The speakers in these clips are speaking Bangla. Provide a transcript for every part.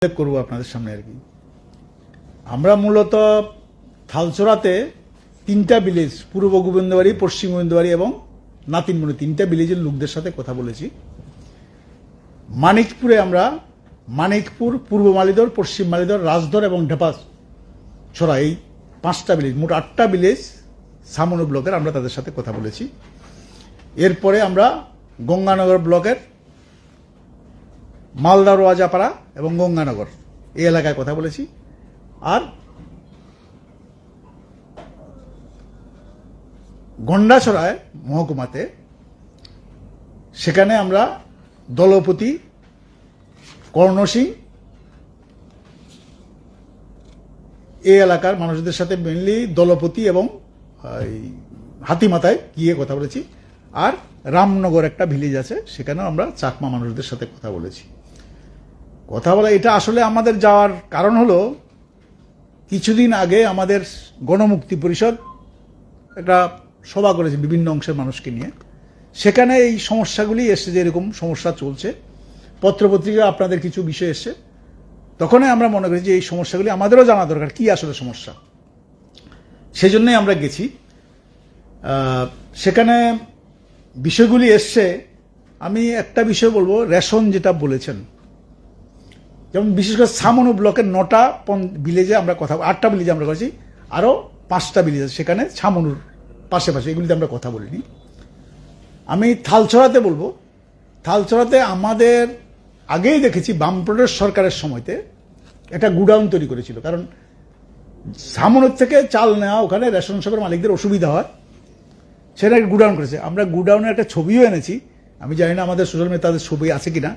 করব আপনাদের সামনে আর কি। আমরা মূলত থালচরাতে তিনটা ভিলেজ, পূর্ব গোবিন্দবাড়ি, পশ্চিম গোবিন্দবাড়ি এবং নাতিনমণি, তিনটা ভিলেজের লোকদের সাথে কথা বলেছি। মানিকপুরে আমরা মানিকপুর, পূর্ব মালিদর, পশ্চিম মালিদর, রাজধর এবং ঢেপা ছড়া, এই 5টা ভিলেজ, মোট 8টা ভিলেজ সামনো ব্লকের, আমরা তাদের সাথে কথা বলেছি। এরপরে আমরা গঙ্গানগর ব্লকের মালদা রোয়াজাপাড়া এবং গঙ্গানগর এই এলাকায় কথা বলেছি। আর গন্ডাছড়ায় মহকুমাতে, সেখানে আমরা দলপতি, কর্ণসিং এই এলাকার মানুষদের সাথে মেনলি দলপতি এবং হাতিমাথায় গিয়ে কথা বলেছি। আর রামনগর একটা ভিলেজ আছে, সেখানেও আমরা চাকমা মানুষদের সাথে কথা বলেছি। কথা বলা এটা আসলে আমাদের যাওয়ার কারণ হলো, কিছুদিন আগে আমাদের গণমুক্তি পরিষদ একটা সভা করেছে বিভিন্ন অংশের মানুষকে নিয়ে। সেখানে এই সমস্যাগুলি এসছে, যে এরকম সমস্যা চলছে, পত্রপত্রিকা আপনাদের কিছু বিষয় এসছে। তখনই আমরা মনে করি যে এই সমস্যাগুলি আমাদেরও জানা দরকার, কি আসলে সমস্যা। সেজন্যই আমরা গেছি। সেখানে বিষয়গুলি এসছে। আমি একটা বিষয় বলবো, রেশন যেটা বলেছেন, যেমন বিশেষ করে সামনো ব্লকের 9টা ভিলেজে আমরা কথা, 8টা ভিলেজে আমরা করেছি, আরো 5টা ভিলেজ আছে সেখানে ছামনুর পাশে পাশে, এগুলিতে আমরা কথা বলিনি। আমি থালছড়াতে বলবো, থালছড়াতে আমাদের আগেই দেখেছি বামফ্রন্টের সরকারের সময়তে একটা গুডাউন তৈরি করেছিল, কারণ সামনের থেকে চাল নেওয়া, ওখানে রেশন শপের মালিকদের অসুবিধা হয়, সেটা একটা গুডাউন করেছে। আমরা গুডাউনের একটা ছবিও এনেছি, আমি জানি না আমাদের সোশ্যাল মিডিয়া তাদের ছবি আছে কিনা।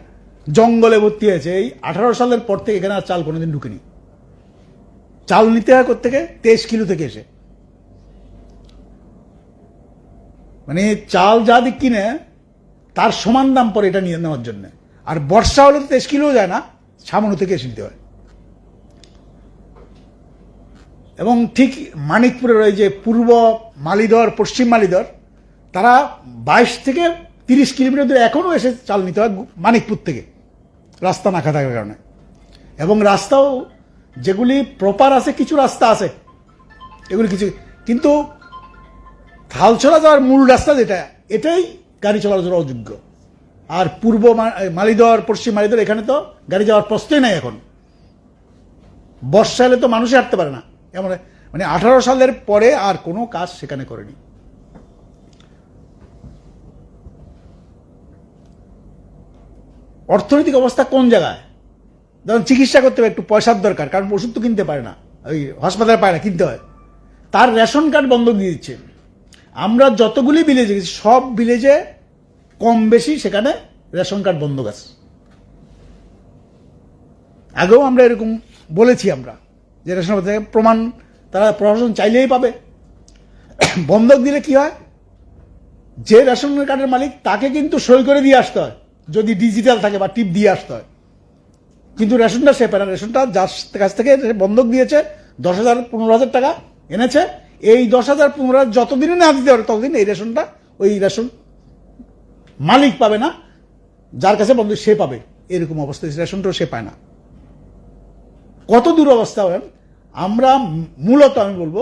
জঙ্গলে ভর্তি হয়েছে। এই 18 সালের পর থেকে এখানে আর চাল কোনোদিন ঢুকেনি। চাল নিতে হয় কোত্থেকে? 23 কিলো থেকে এসে, মানে চাল যা দিক কিনে তার সমান দাম পরে এটা নিয়ে নেওয়ার জন্য। আর বর্ষা হলে 23 কিলো যায় না, সামনো থেকে এসে নিতে হয়। এবং ঠিক মানিকপুরের ওই যে পূর্ব মালিদর, পশ্চিম মালিদর, তারা 22 থেকে 30 কিলোমিটার দূরে এখনো এসে চাল নিতে হয় মানিকপুর থেকে, রাস্তা না থাকার কারণে। এবং রাস্তাও যেগুলি প্রপার আছে, কিছু রাস্তা আছে, এগুলি কিছু, কিন্তু থালছড়া যাওয়ার মূল রাস্তা যেটা, এটাই গাড়ি চলার জন্য অযোগ্য। আর পূর্ব মালিদর, পশ্চিম মালিদর, এখানে তো গাড়ি যাওয়ার প্রশ্নই নাই এখন। বর্ষা এলে তো মানুষই হাঁটতে পারে না, এমন মানে 18 সালের পরে আর কোনো কাজ সেখানে করেনি। অর্থনৈতিক অবস্থা কোন জায়গায়, যেমন চিকিৎসা করতে হবে, একটু পয়সার দরকার, কারণ ওষুধ তো কিনতে পারে না, ওই হাসপাতালে পায় না, কিনতে হয়। তার রেশন কার্ড বন্ধ দিয়ে দিচ্ছে। আমরা যতগুলি ভিলেজে গেছি, সব ভিলেজে কম বেশি সেখানে রেশন কার্ড বন্ধ গেছে। আগেও আমরা এরকম বলেছি আমরা, যে রেশন কার্ড প্রমাণ তারা প্রশাসন চাইলেই পাবে। বন্ধক দিলে কি হয়, যে রেশন কার্ডের মালিক তাকে কিন্তু সই করে দিয়ে আসতে হয়, যদি ডিজিটাল থাকে বা টিপ দিয়ে আসতে হয়। কিন্তু রেশনটা সে পায় না। রেশনটা যার কাছ থেকে বন্ধক দিয়েছে, 10,000 15,000 টাকা এনেছে, এই 10,000 15,000 যতদিনে না দিতে পারে ততদিন এই রেশনটা ওই রেশন মালিক পাবে না, যার কাছে বন্ধক সে পাবে। এরকম অবস্থা, রেশনটাও সে পায় না। কত দূর অবস্থা বলেন। আমরা মূলত আমি বলবো,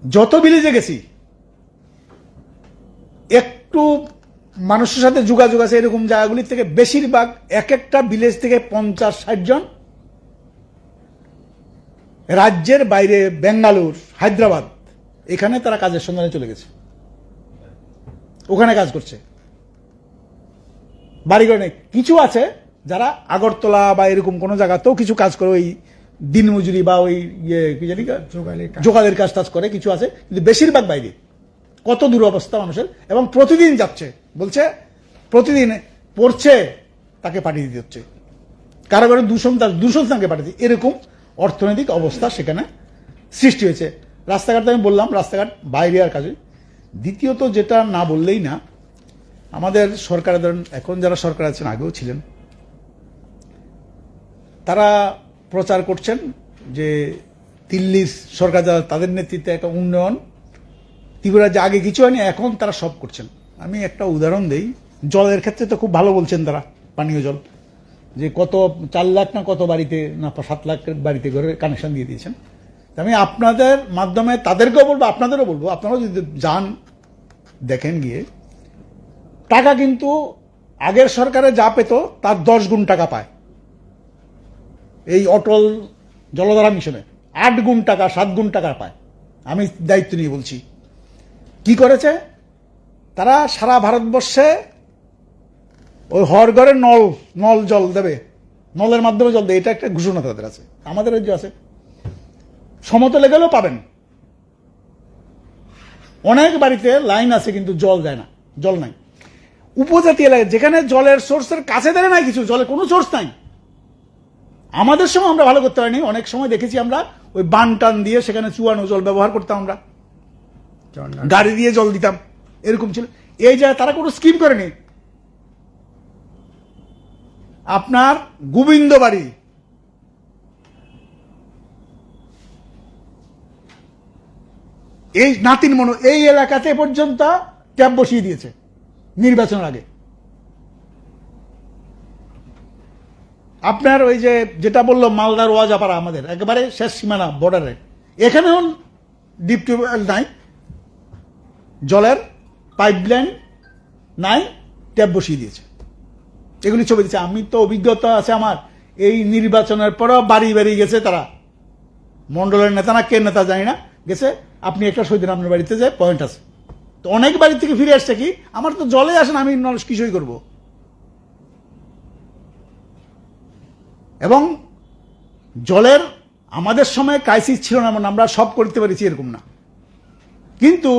যত ভিলেজে গেছি একটু মানুষের সাথে যোগাযোগ আছে, এরকম জায়গাগুলির থেকে বেশিরভাগ এক একটা ভিলেজ থেকে 50-60 জন রাজ্যের বাইরে, বেঙ্গালুর, হায়দ্রাবাদ, এখানে তারা কাজের সন্ধানে চলে গেছে, ওখানে কাজ করছে, বাড়িঘর নেই। কিছু আছে যারা আগরতলা বা এরকম কোনো জায়গাতেও কিছু কাজ করে, ওই দিনমজুরি বা ওই কি জানি জোগালের কাজ টাজ করে, কিছু আছে, কিন্তু বেশিরভাগ বাইরে। কত দূর অবস্থা মানুষের, এবং প্রতিদিন যাচ্ছে, বলছে প্রতিদিন পড়ছে, তাকে পাঠিয়ে দিতে হচ্ছে, কারো কারো দূষণ তাকে পাঠিয়ে দিচ্ছে। এরকম অর্থনৈতিক অবস্থা সেখানে সৃষ্টি হয়েছে। রাস্তাঘাট আমি বললাম, রাস্তাঘাট বাইরে আর কাজে। দ্বিতীয়ত যেটা না বললেই না, আমাদের সরকারের ধরেন এখন যারা সরকার আছেন, আগেও ছিলেন, তারা প্রচার করছেন যে দিল্লির সরকার যারা, তাদের নেতৃত্বে একটা উন্নয়ন, ত্রিপুরা যে আগে কিছু হয়নি, এখন তারা সব করছেন। আমি একটা উদাহরণ দেই, জলের ক্ষেত্রে তো খুব ভালো বলছেন তারা, পানীয় জল। যে কত 4 লাখ না কত বাড়িতে না 7 লাখ বাড়িতে ঘরে কানেকশন দিয়ে দিয়েছেন। আমি আপনাদের মাধ্যমে তাদেরকেও বলবো, আপনাদেরও বলবো, আপনারাও যদি যান দেখেন গিয়ে, টাকা কিন্তু আগের সরকারে যা পেত তার 10 গুণ টাকা পায় এই অটল জলধারা মিশনে, 8 গুণ টাকা 7 গুণ টাকা পায়। আমি দায়িত্ব নিয়ে বলছি। কি করেছে তারা? সারা ভারতবর্ষে ওই হর ঘরে নল জল দেবে, নলের মাধ্যমে জল দেবে, এটা একটা ঘোষণা তাদের আছে। আমাদের রাজ্য আছে, সমতলে গেলেও পাবেন। অনেক বাড়িতে লাইন আছে কিন্তু জল যায় না, জল নাই। উপজাতি এলাকায় যেখানে জলের সোর্সের কাছে ধরে নাই, কিছু জলের কোনো সোর্স নাই। আমাদের সময় আমরা ভালো করতে পারিনি, অনেক সময় দেখেছি আমরা ওই বান টান দিয়ে সেখানে চুয়ানো জল ব্যবহার করতাম, আমরা গাড়ি দিয়ে জল দিতাম, এরকম ছিল। এই জায়গায় তারা কোনো স্কিম করেনি। আপনার গোবিন্দ বাড়ি, এই নাতিন মনু, এই এলাকাতে পর্যন্ত ট্যাপ বসিয়ে দিয়েছে নির্বাচনের আগে। আপনার ওই যে যেটা বললো মালদার ওয়াজাপাড়া, আমাদের একেবারে শেষ সীমানা বর্ডারে, এখানেও ডিপ টিউবওয়েল নাই, জলের পাইপলাইন নাই, ট্যাপ বসিয়ে দিয়েছে। এগুলি ছবি দিচ্ছে। আমি তো অভিজ্ঞতা আছে আমার, এই নির্বাচনের পরও বাড়ি বাড়ি গেছে তারা, মন্ডলের নেতা না কে নেতা জানি না, গেছে। আপনি একটা সইদিন আপনার বাড়িতে যায়, পয়েন্ট আছে। তো অনেক বাড়ি থেকে ফিরে আসছে কি, আমার তো জলে আসেন, আমি কি সই করবো? এবং জলের আমাদের সময় ক্রাইসিস ছিল না, আমরা সব করতে পেরেছি এরকম না, কিন্তু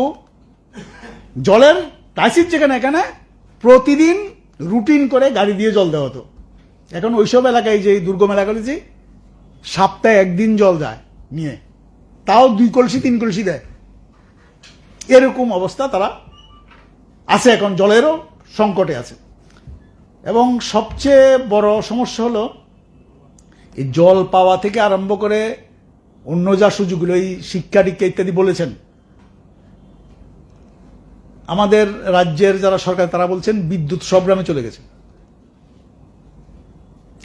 জলের ক্রাইসিস যেখানে, এখানে প্রতিদিন রুটিন করে গাড়ি দিয়ে জল দেওয়া হতো। এখন ওইসব এলাকায়, যে দুর্গম এলাকায়, সপ্তাহে একদিন জল যায় নিয়ে, তাও 2 কলসি 3 কলসি দেয়, এরকম অবস্থা তারা আছে। এখন জলেরও সংকটে আছে। এবং সবচেয়ে বড় সমস্যা হলো এই জল পাওয়া থেকে আরম্ভ করে অন্য যা সুযোগগুলো, এই শিক্ষা দীক্ষা ইত্যাদি বলেছেন, আমাদের রাজ্যের যারা সরকার তারা বলছেন বিদ্যুৎ সব গ্রামে চলে গেছে।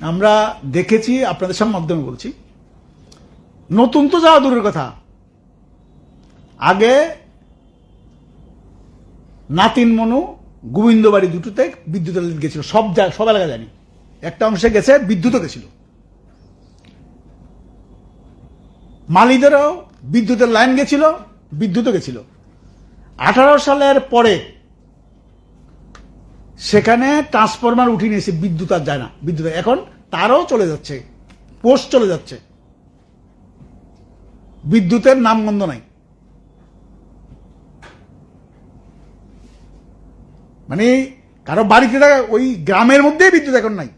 আমরা দেখেছি, আপনাদের সামনে মাধ্যমে বলছি, নতুন তো যাওয়া দূরের কথা, আগে নাতিন মনু গোবিন্দ বাড়ি দুটোতে বিদ্যুতের লাইন গেছিল, সব এলাকা জানি, একটা অংশে গেছে, বিদ্যুৎও গেছিল। মালিদেরও বিদ্যুতের লাইন গেছিল, বিদ্যুৎও গেছিল। 18 সালের পরে সেখানে ট্রান্সফরমার উঠিয়ে নিয়েছে, বিদ্যুৎ আর যায় না। বিদ্যুৎ এখন তারও চলে যাচ্ছে, পোস্ট চলে যাচ্ছে, বিদ্যুতের নামগন্ধ নাই। মানে কারো বাড়িতে থাকা ওই গ্রামের মধ্যে বিদ্যুৎ এখন নাই,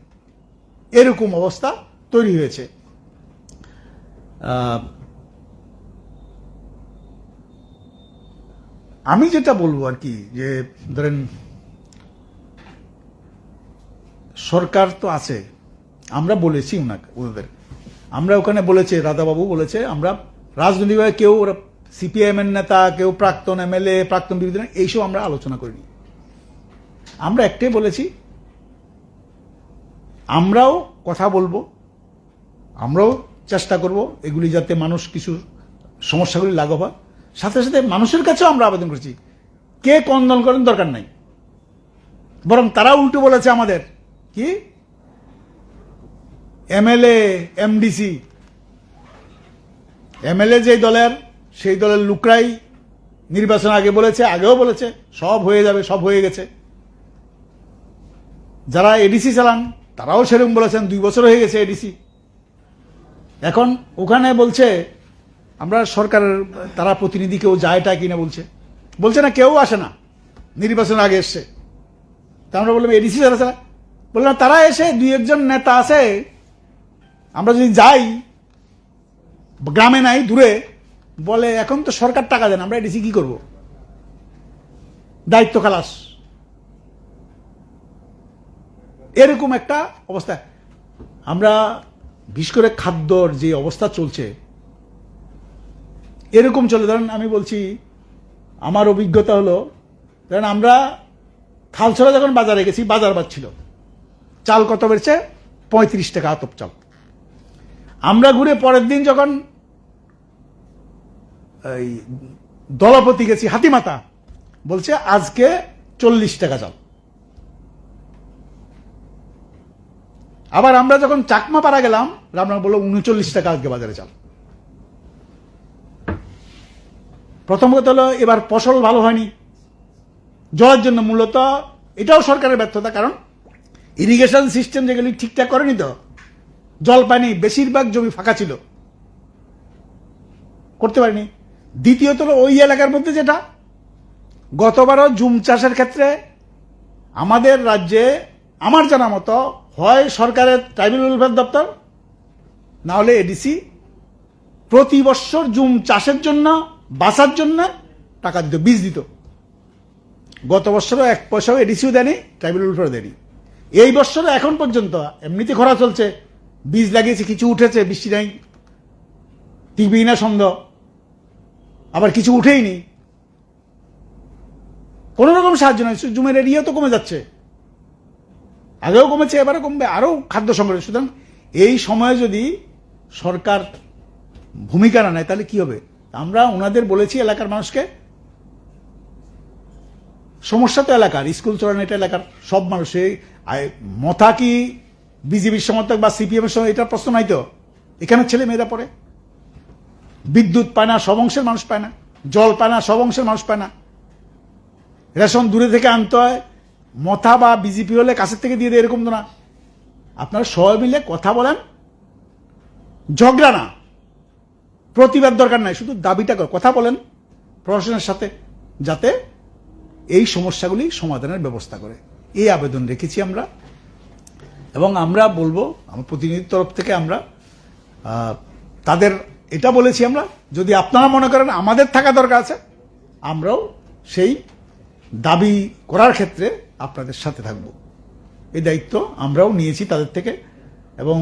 এরকম অবস্থা তৈরি হয়েছে। আমি যেটা বলবো আর কি, যে ধরেন সরকার তো আছে, আমরা বলেছি ওদের, আমরা ওখানে বলেছে, রাধাবাবু বলেছে, আমরা রাজনৈতিকভাবে কেউ সিপিআইএম এর নেতা, কেউ প্রাক্তন এমএলএ, প্রাক্তন বিরোধী, এইসব আমরা আলোচনা করিনি। আমরা একটাই বলেছি, আমরাও কথা বলবো, আমরাও চেষ্টা করব এগুলি যাতে মানুষ কিছু সমস্যাগুলি লাঘব হয়। সাথে সাথে মানুষের কাছেও আমরা আবেদন করছি, কে কন্দন করেন দরকার নাই, বরং তারা উল্টো বলেছে আমাদের কি, এমএলএ এমডিসি, এমএলএ যে দলের, সেই দলের লোকরাই নির্বাচন আগে বলেছে, আগেও বলেছে সব হয়ে যাবে, সব হয়ে গেছে। যারা এডিসি চালান তারাও সেরকম বলেছেন, 2 বছর হয়ে গেছে এডিসি। এখন ওখানে বলছে আমরা সরকারের, তারা প্রতিনিধি কেউ যায়টা কিনা বলছে না, কেউ আসে না, নির্বাচন আগে এসছে। তা আমরা বললাম এডিসি যারা চালা, বললাম তারা এসে 2-1 নেতা আছে, আমরা যদি যাই, গ্রামে নাই দূরে, বলে এখন তো সরকার টাকা দেন, আমরা এডিসি কি করব, দায়িত্ব খালাস, এরকম একটা অবস্থা। আমরা বিশেষ করে খাদ্যর যে অবস্থা চলছে, এরকম চলে। ধরেন আমি বলছি, আমার অভিজ্ঞতা হলো, ধরেন আমরা খালছড়া যখন বাজারে গেছি, বাজার বাদ ছিল, চাল কত বেড়েছে 35 টাকা আতপ চাল। আমরা ঘুরে পরের দিন যখন এই দলপতি গেছি হাতিমাতা, বলছে আজকে 40 টাকা চাল। আবার আমরা যখন চাকমা পাড়া গেলাম, রামনাথ বললো 39 টাকা আজকে বাজারে চাল। প্রথম কথা হলো এবার ফসল ভালো হয়নি জলের জন্য, মূলত এটাও সরকারের ব্যর্থতা, কারণ ইরিগেশন সিস্টেম যেগুলি ঠিকঠাক করেনি, তো জল পানি, বেশিরভাগ জমি ফাঁকা ছিল, করতে পারেনি। দ্বিতীয়ত ওই এলাকার মধ্যে যেটা গতবারও জুম চাষের ক্ষেত্রে আমাদের রাজ্যে আমার জানা মতো হয় সরকারের ট্রাইবাল ওয়েলফেয়ার দপ্তর না হলে এডিসি প্রতি বছর জুম চাষের জন্য বাঁচার জন্য টাকা দিত, বীজ দিত। গত বছরও 1 পয়সাও এডিসিও দেয়নি, ট্রাইবাল ওয়েলফেয়ার দেয়নি। এই বছরও এখন পর্যন্ত এমনিতে খরা চলছে, বীজ লাগিয়েছে, কিছু উঠেছে, বৃষ্টি নাই, টিকবি না সন্দেহ, আবার কিছু উঠেইনি, কোন রকম সাহায্য নয়। জুমের এরিয়াও তো কমে যাচ্ছে, আগেও কমেছে, এবারও কমবে, আরো খাদ্য সংকট। সুতরাং এই সময়ে যদি সরকার ভূমিকা না নেয় তাহলে কি হবে? আমরা ওনাদের বলেছি এলাকার মানুষকে, সমস্যা তো এলাকার, স্কুল চলানো এটা এলাকার সব মানুষ। মথা কি বিজেপির সমর্থক বা সিপিএম এর সময়, এটার প্রশ্ন নাই তো। এখানে ছেলে মেয়েরা পড়ে, বিদ্যুৎ পায় না, সব অংশের মানুষ পায় না, জল পায় না, সব অংশের মানুষ পায় না, রেশন দূরে থেকে আনতে হয়। মথা বা বিজেপি হলে কাছের থেকে দিয়ে দেয়, এরকম তো না। আপনারা সবাই মিলে কথা বলেন, ঝগড়া না, প্রতিবাদ দরকার নাই, শুধু দাবিটা কথা বলেন প্রশাসনের সাথে, যাতে এই সমস্যাগুলি সমাধানের ব্যবস্থা করে। এই আবেদন রেখেছি আমরা, এবং আমরা বলবো আমার প্রতিনিধির তরফ থেকে আমরা তাদের এটা বলেছি, আমরা যদি আপনারা মনে করেন আমাদের থাকা দরকার আছে, আমরাও সেই দাবি করার ক্ষেত্রে আপনাদের সাথে থাকব। এই দায়িত্ব আমরাও নিয়েছি তাদের থেকে। এবং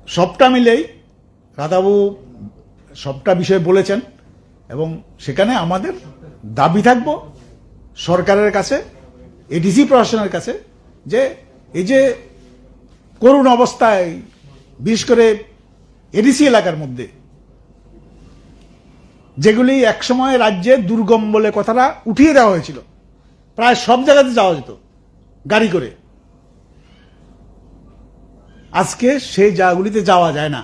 সবটা মিলেই রাধাবু সবটা বিষয় বলেছেন, এবং সেখানে আমাদের দাবি থাকবো সরকারের কাছে, এডিসি প্রশাসনের কাছে, যে এই যে করুণ অবস্থায় বিশেষ করে এডিসি এলাকার মধ্যে যেগুলি একসময় রাজ্যে দুর্গম বলে কথাটা উঠিয়ে দেওয়া হয়েছিল, প্রায় সব জায়গাতে যাওয়া যেত গাড়ি করে, আজকে সেই জায়গাগুলিতে যাওয়া যায় না।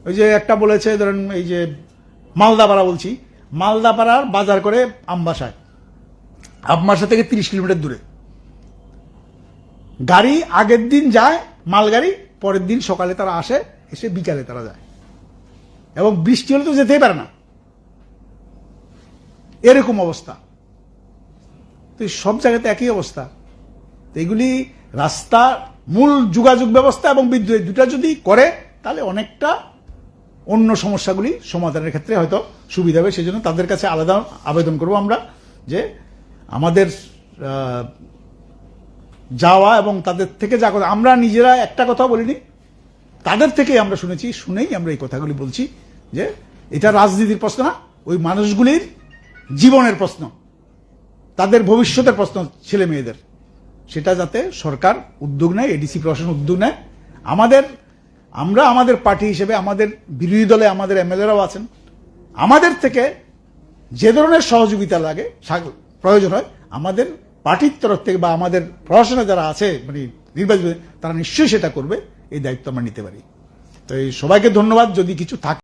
ওই যে একটা বলেছে, ধরেন এই যে মালদাপাড়া বলছি, মালদাপাড়ার বাজার করে আমবাসায়, আমবাসা থেকে 30 কিলোমিটার দূরে। গাড়ি আগের দিন যায় মালগাড়ি, পরের দিন সকালে তারা আসে, এসে বিকালে তারা যায়, এবং বৃষ্টি হলে তো যেতেই পারে না, এরকম অবস্থা। তো সব জায়গাতে একই অবস্থা। এগুলি রাস্তা, মূল যোগাযোগ ব্যবস্থা এবং বিদ্যুৎ, দুটা যদি করে তাহলে অনেকটা অন্য সমস্যাগুলি সমাধানের ক্ষেত্রে হয়তো সুবিধা হবে। সেই জন্য তাদের কাছে আলাদা আবেদন করব আমরা, যে আমাদের যাওয়া এবং তাদের থেকে যা কথা, আমরা নিজেরা একটা কথা বলিনি, তাদের থেকে আমরা শুনেছি, শুনেই আমরা এই কথাগুলি বলছি, যে এটা রাজনীতির প্রশ্ন না, ওই মানুষগুলির জীবনের প্রশ্ন, তাদের ভবিষ্যতের প্রশ্ন, ছেলে মেয়েদের, সেটা যাতে সরকার উদ্যোগ নেয়, এডিসি প্রশাসন উদ্যোগ নেয়। আমরা আমাদের পার্টি হিসেবে, আমাদের বিরোধী দলে আমাদের এমএলএরাও আছেন, আমাদের থেকে যে ধরনের সহযোগিতা লাগে, প্রয়োজন হয়, আমাদের পার্টির তরফ থেকে বা আমাদের প্রশাসনে যারা আছে, মানে নির্বাচিত, তারা নিশ্চয়ই সেটা করবে। এই দায়িত্ব আমরা নিতে পারি। তো এই সবাইকে ধন্যবাদ। যদি কিছু থাকে